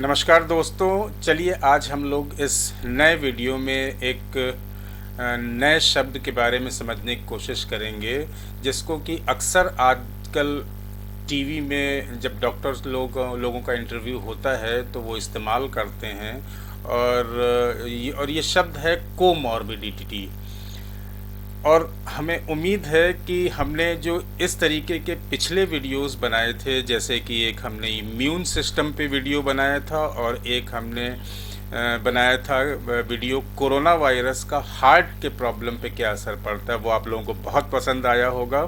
नमस्कार दोस्तों, चलिए आज हम लोग इस नए वीडियो में एक नए शब्द के बारे में समझने की कोशिश करेंगे, जिसको कि अक्सर आजकल टीवी में जब डॉक्टर्स लोगों का इंटरव्यू होता है तो वो इस्तेमाल करते हैं। और ये शब्द है कोमॉर्बिडिटी। और हमें उम्मीद है कि हमने जो इस तरीके के पिछले वीडियोस बनाए थे, जैसे कि एक हमने इम्यून सिस्टम पे वीडियो बनाया था और एक हमने बनाया था वीडियो कोरोना वायरस का हार्ट के प्रॉब्लम पे क्या असर पड़ता है, वो आप लोगों को बहुत पसंद आया होगा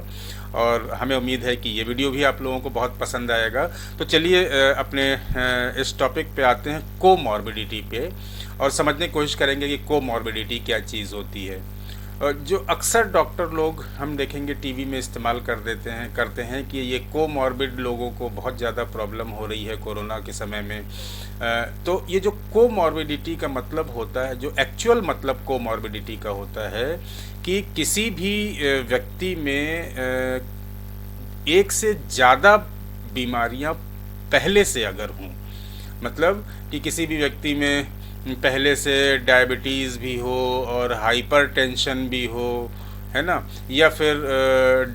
और हमें उम्मीद है कि ये वीडियो भी आप लोगों को बहुत पसंद आएगा। तो चलिए अपने इस टॉपिक पे आते हैं, कोमॉर्बिडिटी पे, और समझने की कोशिश करेंगे कि कोमॉर्बिडिटी क्या चीज़ होती है। जो अक्सर डॉक्टर लोग हम देखेंगे टीवी में इस्तेमाल करते हैं कि ये कोमॉर्बिड लोगों को बहुत ज़्यादा प्रॉब्लम हो रही है कोरोना के समय में। तो ये जो कोमॉर्बिडिटी का मतलब होता है, जो एक्चुअल मतलब कोमॉर्बिडिटी का होता है कि किसी भी व्यक्ति में एक से ज़्यादा बीमारियां पहले से अगर हों, मतलब कि किसी भी व्यक्ति में पहले से डायबिटीज़ भी हो और हाइपरटेंशन भी हो, है ना, या फिर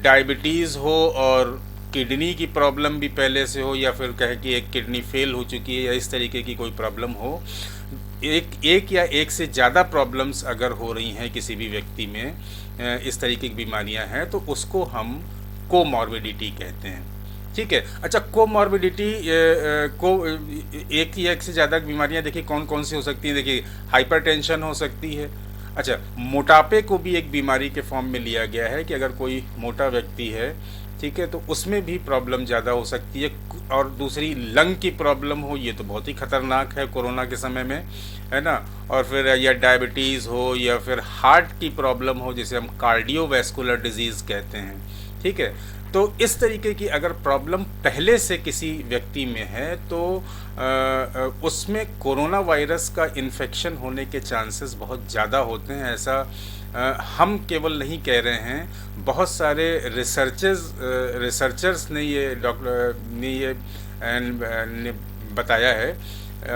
डायबिटीज़ हो और किडनी की प्रॉब्लम भी पहले से हो, या फिर कहे कि एक किडनी फेल हो चुकी है या इस तरीके की कोई प्रॉब्लम हो। एक या एक से ज़्यादा प्रॉब्लम्स अगर हो रही हैं किसी भी व्यक्ति में, इस तरीके की बीमारियां हैं, तो उसको हम कोमॉर्बिडिटी कहते हैं। ठीक है। अच्छा, कोमॉर्बिडिटी को एक या एक से ज़्यादा बीमारियां देखिए कौन कौन सी हो सकती हैं। देखिए, हाइपरटेंशन हो सकती है। अच्छा, मोटापे को भी एक बीमारी के फॉर्म में लिया गया है कि अगर कोई मोटा व्यक्ति है, ठीक है, तो उसमें भी प्रॉब्लम ज़्यादा हो सकती है। और दूसरी लंग की प्रॉब्लम हो, ये तो बहुत ही खतरनाक है कोरोना के समय में, है ना। और फिर या डायबिटीज़ हो या फिर हार्ट की प्रॉब्लम हो, जिसे हम कार्डियोवैस्कुलर डिजीज़ कहते हैं। ठीक है। तो इस तरीके की अगर प्रॉब्लम पहले से किसी व्यक्ति में है तो उसमें कोरोना वायरस का इन्फेक्शन होने के चांसेस बहुत ज़्यादा होते हैं। ऐसा हम केवल नहीं कह रहे हैं, बहुत सारे रिसर्चर्स ने ये बताया है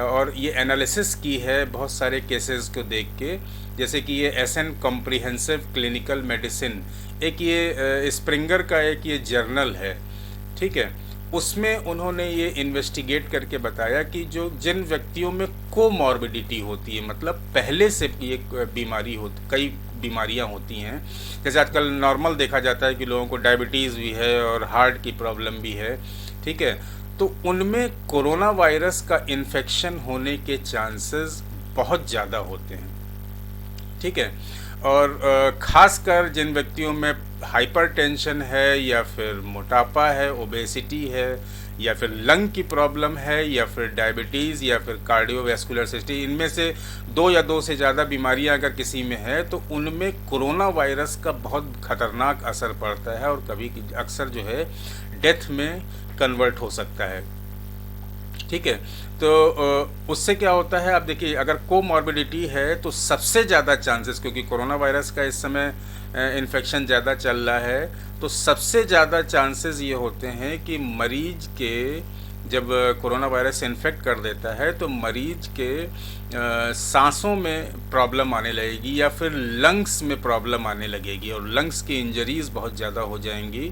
और ये एनालिसिस की है बहुत सारे केसेस को देख के। जैसे कि ये एसएन कॉम्प्रिहेंसिव क्लिनिकल मेडिसिन, एक ये स्प्रिंगर का एक ये जर्नल है, ठीक है, उसमें उन्होंने ये इन्वेस्टिगेट करके बताया कि जो जिन व्यक्तियों में कोमॉर्बिडिटी होती है, मतलब पहले से ये बीमारी होती, कई बीमारियां होती हैं, जैसे आजकल नॉर्मल देखा जाता है कि लोगों को डायबिटीज़ भी है और हार्ट की प्रॉब्लम भी है, ठीक है, तो उनमें कोरोना वायरस का इन्फेक्शन होने के चांसेस बहुत ज़्यादा होते हैं। ठीक है। और ख़ासकर जिन व्यक्तियों में हाइपरटेंशन है या फिर मोटापा है, ओबेसिटी है, या फिर लंग की प्रॉब्लम है, या फिर डायबिटीज़, या फिर कार्डियोवैस्कुलर सिस्टम, इनमें से दो या दो से ज़्यादा बीमारियां अगर किसी में है तो उनमें कोरोना वायरस का बहुत ख़तरनाक असर पड़ता है और कभी अक्सर जो है डेथ में कन्वर्ट हो सकता है। ठीक है। तो उससे क्या होता है, आप देखिए, अगर कोमॉर्बिडिटी है तो सबसे ज़्यादा चांसेस, क्योंकि कोरोना वायरस का इस समय इन्फेक्शन ज़्यादा चल रहा है, तो सबसे ज़्यादा चांसेस ये होते हैं कि मरीज के, जब कोरोना वायरस इन्फेक्ट कर देता है तो मरीज के सांसों में प्रॉब्लम आने लगेगी या फिर लंग्स में प्रॉब्लम आने लगेगी और लंग्स की इंजरीज बहुत ज़्यादा हो जाएंगी।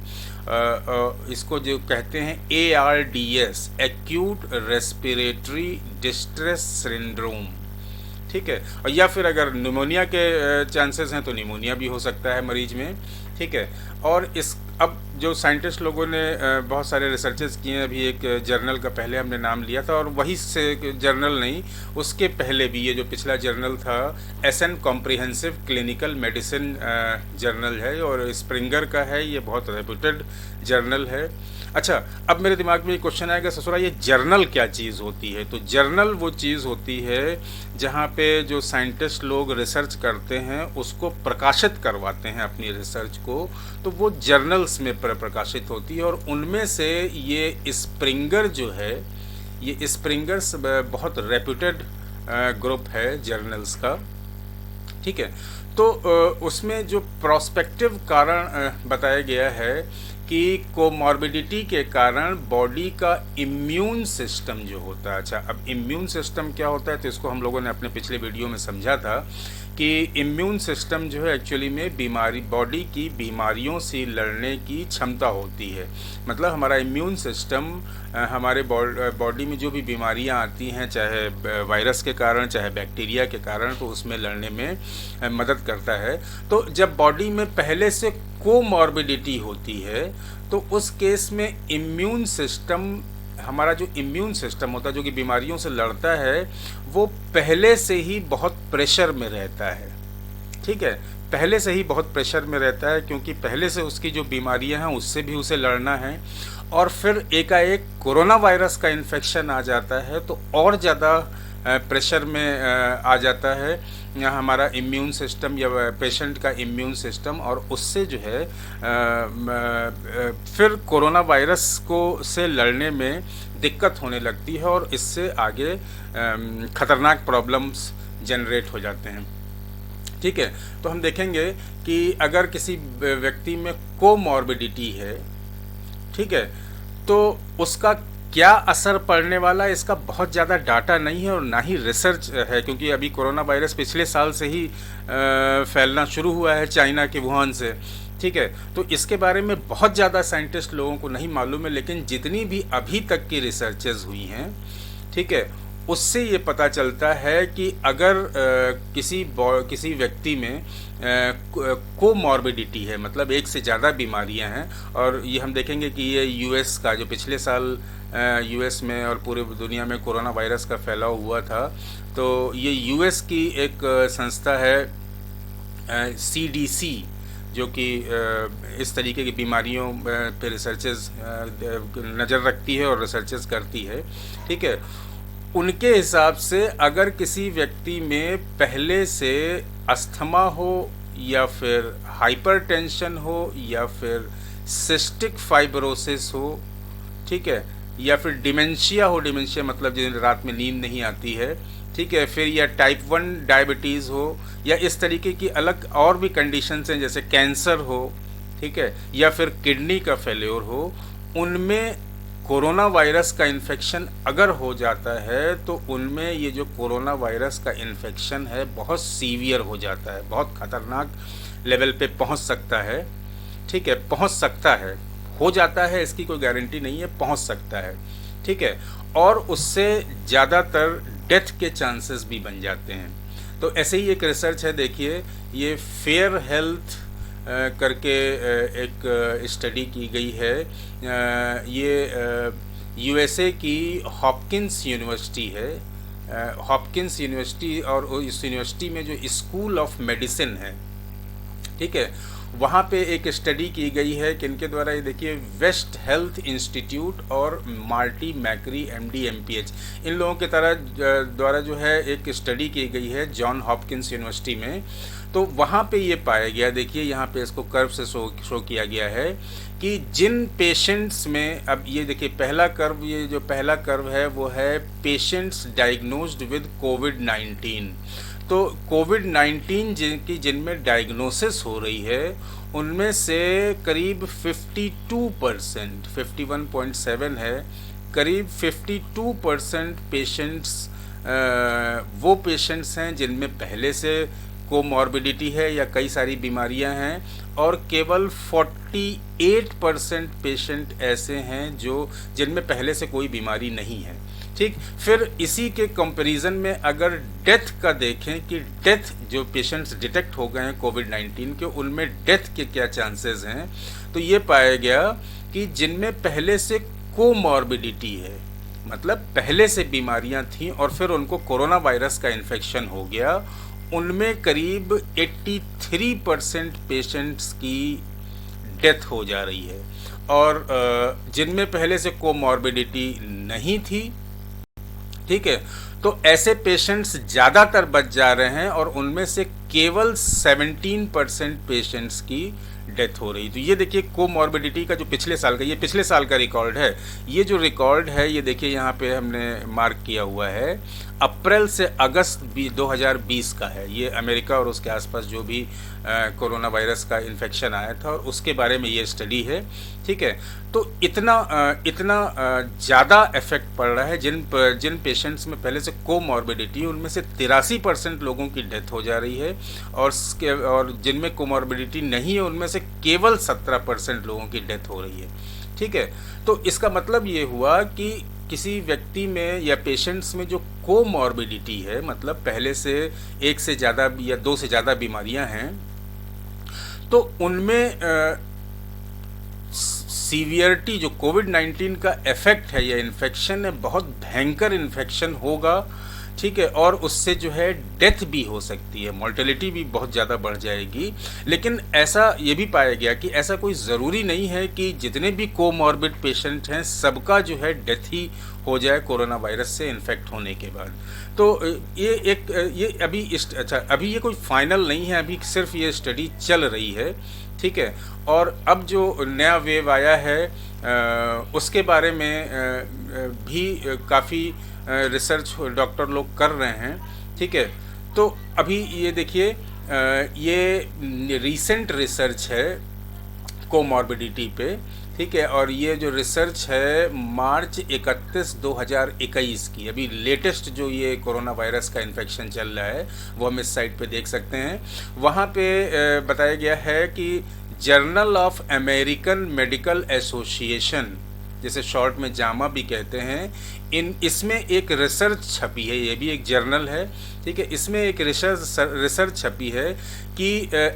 इसको जो कहते हैं ARDS, acute respiratory distress syndrome, ठीक है। और या फिर अगर निमोनिया के चांसेस हैं तो निमोनिया भी हो सकता है मरीज में, ठीक है। और इस अब जो साइंटिस्ट लोगों ने बहुत सारे रिसर्चेस किए हैं, अभी एक जर्नल का पहले हमने नाम लिया था और वही से जर्नल नहीं, उसके पहले भी ये जो पिछला जर्नल था SN comprehensive clinical medicine journal है और स्प्रिंगर का है, ये बहुत रेप्यूटेड जर्नल है। अच्छा, अब मेरे दिमाग में ये क्वेश्चन आएगा, ससुरा ये जर्नल क्या चीज़ होती है? तो जर्नल वो चीज़ होती है जहाँ पे जो साइंटिस्ट लोग रिसर्च करते हैं उसको प्रकाशित करवाते हैं, अपनी रिसर्च को, तो वो जर्नल्स में प्रकाशित होती है। और उनमें से ये स्प्रिंगर जो है, ये स्प्रिंगर्स बहुत रेप्यूटेड ग्रुप है जर्नल्स का, ठीक है। तो उसमें जो प्रोस्पेक्टिव कारण बताया गया है कि कोमॉर्बिडिटी के कारण बॉडी का इम्यून सिस्टम जो होता है, अच्छा अब इम्यून सिस्टम क्या होता है, तो इसको हम लोगों ने अपने पिछले वीडियो में समझा था कि इम्यून सिस्टम जो है एक्चुअली में बॉडी की बीमारियों से लड़ने की क्षमता होती है। मतलब हमारा इम्यून सिस्टम हमारे बॉडी में जो भी बीमारियां आती हैं, चाहे वायरस के कारण चाहे बैक्टीरिया के कारण, तो उसमें लड़ने में मदद करता है। तो जब बॉडी में पहले से कोमॉर्बिडिटी होती है तो उस केस में इम्यून सिस्टम, हमारा जो इम्यून सिस्टम होता है जो कि बीमारियों से लड़ता है, वो पहले से ही बहुत प्रेशर में रहता है। ठीक है, पहले से ही बहुत प्रेशर में रहता है, क्योंकि पहले से उसकी जो बीमारियां हैं उससे भी उसे लड़ना है। और फिर एकाएक कोरोना वायरस का इन्फेक्शन आ जाता है तो और ज़्यादा प्रेशर में आ जाता है हमारा इम्यून सिस्टम या पेशेंट का इम्यून सिस्टम, और उससे जो है फिर कोरोना वायरस को से लड़ने में दिक्कत होने लगती है और इससे आगे ख़तरनाक प्रॉब्लम्स जनरेट हो जाते हैं। ठीक है, तो हम देखेंगे कि अगर किसी व्यक्ति में कोमॉर्बिडिटी है, ठीक है, तो उसका क्या असर पड़ने वाला है, इसका बहुत ज़्यादा डाटा नहीं है और ना ही रिसर्च है, क्योंकि अभी कोरोना वायरस पिछले साल से ही फैलना शुरू हुआ है चाइना के वुहान से। ठीक है, तो इसके बारे में बहुत ज़्यादा साइंटिस्ट लोगों को नहीं मालूम है, लेकिन जितनी भी अभी तक की रिसर्चेज हुई हैं, ठीक है, उससे ये पता चलता है कि अगर किसी व्यक्ति में कोमॉर्बिडिटी है, मतलब एक से ज़्यादा बीमारियां हैं, और ये हम देखेंगे कि ये यूएस का जो पिछले साल यूएस में और पूरे दुनिया में कोरोना वायरस का फैलाव हुआ था, तो ये यूएस की एक संस्था है सीडीसी, जो कि इस तरीके की बीमारियों पे रिसर्चेस नज़र रखती है और रिसर्चेस करती है। ठीक है, उनके हिसाब से अगर किसी व्यक्ति में पहले से अस्थमा हो या फिर हाइपरटेंशन हो या फिर सिस्टिक फाइब्रोसिस हो, ठीक है, या फिर डिमेंशिया हो, डिमेंशिया मतलब जिन रात में नींद नहीं आती है, ठीक है, फिर या टाइप 1 डायबिटीज़ हो, या इस तरीके की अलग और भी कंडीशंस हैं जैसे कैंसर हो, ठीक है, या फिर किडनी का फेल्योर हो, उनमें कोरोना वायरस का इन्फेक्शन अगर हो जाता है तो उनमें ये जो कोरोना वायरस का इन्फेक्शन है बहुत सीवियर हो जाता है, बहुत ख़तरनाक लेवल पे पहुंच सकता है। ठीक है, पहुंच सकता है, हो जाता है इसकी कोई गारंटी नहीं है, पहुंच सकता है। ठीक है, और उससे ज़्यादातर डेथ के चांसेस भी बन जाते हैं। तो ऐसे ही एक रिसर्च है, देखिए ये फेयर हेल्थ करके एक स्टडी की गई है। ये यूएसए की हॉपकिंस यूनिवर्सिटी है, हॉपकिंस यूनिवर्सिटी, और इस यूनिवर्सिटी में जो स्कूल ऑफ मेडिसिन है, ठीक है, वहाँ पे एक स्टडी की गई है कि इनके द्वारा, ये देखिए वेस्ट हेल्थ इंस्टीट्यूट और मार्टी मैकरी एमडी एमपीएच, इन लोगों के द्वारा जो है एक स्टडी की गई है जॉन हॉपकिंस यूनिवर्सिटी में। तो वहाँ पे ये पाया गया, देखिए यहाँ पे इसको कर्व से शो किया गया है कि जिन पेशेंट्स में, अब ये देखिए पहला कर्व, ये जो पहला कर्व है वो है पेशेंट्स डायग्नोज्ड विद कोविड-19। तो कोविड-19 जिनमें डायग्नोसिस हो रही है उनमें से करीब 52%, 51.7 है, करीब 52% पेशेंट्स वो पेशेंट्स हैं जिनमें पहले से कोमॉर्बिडिटी है या कई सारी बीमारियां हैं, और केवल 48% पेशेंट ऐसे हैं जिनमें पहले से कोई बीमारी नहीं है। ठीक, फिर इसी के कंपैरिजन में अगर डेथ का देखें कि डेथ जो पेशेंट्स डिटेक्ट हो गए हैं कोविड-19 के, उनमें डेथ के क्या चांसेस हैं, तो ये पाया गया कि जिनमें पहले से कोमॉर्बिडिटी है, मतलब पहले से बीमारियां थीं और फिर उनको कोरोना वायरस का इन्फेक्शन हो गया, उनमें करीब 83% पेशेंट्स की डेथ हो जा रही है, और जिनमें पहले से कोमॉर्बिडिटी नहीं थी, ठीक है, तो ऐसे पेशेंट्स ज़्यादातर बच जा रहे हैं और उनमें से केवल 17% पेशेंट्स की डेथ हो रही। तो ये देखिए कोमॉर्बिडिटी का जो पिछले साल का, ये पिछले साल का रिकॉर्ड है। ये जो रिकॉर्ड है ये देखिए यहाँ पे हमने मार्क किया हुआ है, अप्रैल से अगस्त 2020 का है। ये अमेरिका और उसके आसपास जो भी कोरोना वायरस का इन्फेक्शन आया था और उसके बारे में ये स्टडी है, ठीक है। तो इतना ज़्यादा इफेक्ट पड़ रहा है। जिन पेशेंट्स में पहले से कोमॉर्बिडिटी, उनमें से 83% लोगों की डेथ हो जा रही है, और जिनमें कोमॉर्बिडिटी नहीं है उनमें से केवल 17% लोगों की डेथ हो रही है, ठीक है। तो इसका मतलब ये हुआ कि किसी व्यक्ति में या पेशेंट्स में जो कोमॉर्बिडिटी है, मतलब पहले से एक से ज़्यादा या दो से ज़्यादा बीमारियां हैं, तो उनमें सीवियरिटी, जो कोविड-19 का इफेक्ट है या इन्फेक्शन है, बहुत भयंकर इन्फेक्शन होगा, ठीक है। और उससे जो है डेथ भी हो सकती है, मॉर्टेलिटी भी बहुत ज़्यादा बढ़ जाएगी। लेकिन ऐसा ये भी पाया गया कि ऐसा कोई ज़रूरी नहीं है कि जितने भी कोमॉर्बिड पेशेंट हैं सबका जो है डेथ ही हो जाए कोरोना वायरस से इन्फेक्ट होने के बाद। तो ये अभी ये कोई फाइनल नहीं है, अभी सिर्फ ये स्टडी चल रही है, ठीक है। और अब जो नया वेव आया है उसके बारे में भी काफ़ी रिसर्च डॉक्टर लोग कर रहे हैं, ठीक है। तो अभी ये देखिए, ये रीसेंट रिसर्च है कोमॉर्बिडिटी पे, ठीक है। और ये जो रिसर्च है मार्च 31, 2021 की, अभी लेटेस्ट जो ये कोरोना वायरस का इन्फेक्शन चल रहा है वो हम इस साइट पे देख सकते हैं। वहाँ पे बताया गया है कि journal of American medical association, जिसे शॉर्ट में जामा भी कहते हैं, इसमें एक रिसर्च छपी है, ये भी एक जर्नल है, ठीक है। इसमें एक रिसर्च छपी है कि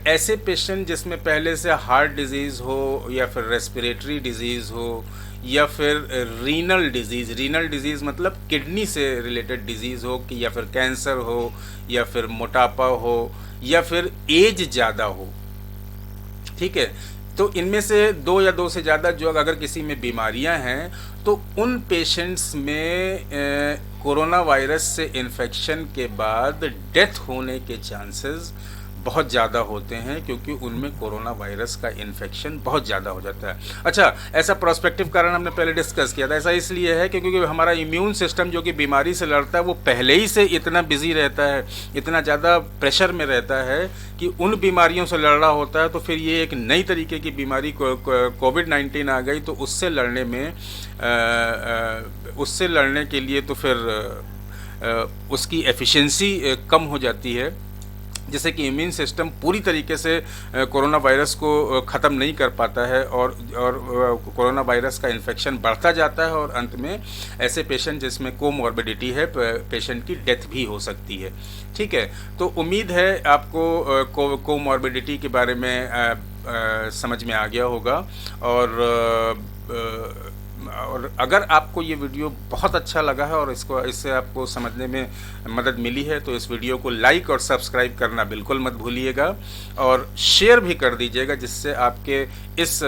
ऐसे पेशेंट जिसमें पहले से हार्ट डिजीज़ हो या फिर रेस्पिरेटरी डिजीज़ हो या फिर रीनल डिजीज़ मतलब किडनी से रिलेटेड डिजीज़ हो, कि या फिर कैंसर हो या फिर मोटापा हो या फिर एज ज़्यादा हो, ठीक है। तो इनमें से दो या दो से ज़्यादा जो अगर किसी में बीमारियां हैं तो उन पेशेंट्स में कोरोना वायरस से इन्फेक्शन के बाद डेथ होने के चांसेस बहुत ज़्यादा होते हैं, क्योंकि उनमें कोरोना वायरस का इन्फेक्शन बहुत ज़्यादा हो जाता है। अच्छा, ऐसा प्रोस्पेक्टिव कारण हमने पहले डिस्कस किया था। ऐसा इसलिए है क्योंकि हमारा इम्यून सिस्टम जो कि बीमारी से लड़ता है वो पहले ही से इतना बिजी रहता है, इतना ज़्यादा प्रेशर में रहता है कि उन बीमारियों से लड़ रहा होता है। तो फिर ये एक नई तरीके की बीमारी कोविड-19 आ गई, तो उससे लड़ने के लिए तो फिर उसकी एफिशिएंसी कम हो जाती है, जिससे कि इम्यून सिस्टम पूरी तरीके से कोरोना वायरस को ख़त्म नहीं कर पाता है, और कोरोना वायरस का इन्फेक्शन बढ़ता जाता है, और अंत में ऐसे पेशेंट जिसमें कोमॉर्बिडिटी है, पेशेंट की डेथ भी हो सकती है, ठीक है। तो उम्मीद है आपको कोमॉर्बिडिटी के बारे में समझ में आ गया होगा। और अगर आपको ये वीडियो बहुत अच्छा लगा है और इससे आपको समझने में मदद मिली है तो इस वीडियो को लाइक और सब्सक्राइब करना बिल्कुल मत भूलिएगा, और शेयर भी कर दीजिएगा, जिससे आपके इस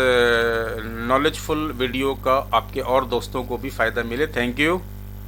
नॉलेजफुल वीडियो का आपके और दोस्तों को भी फ़ायदा मिले। Thank you.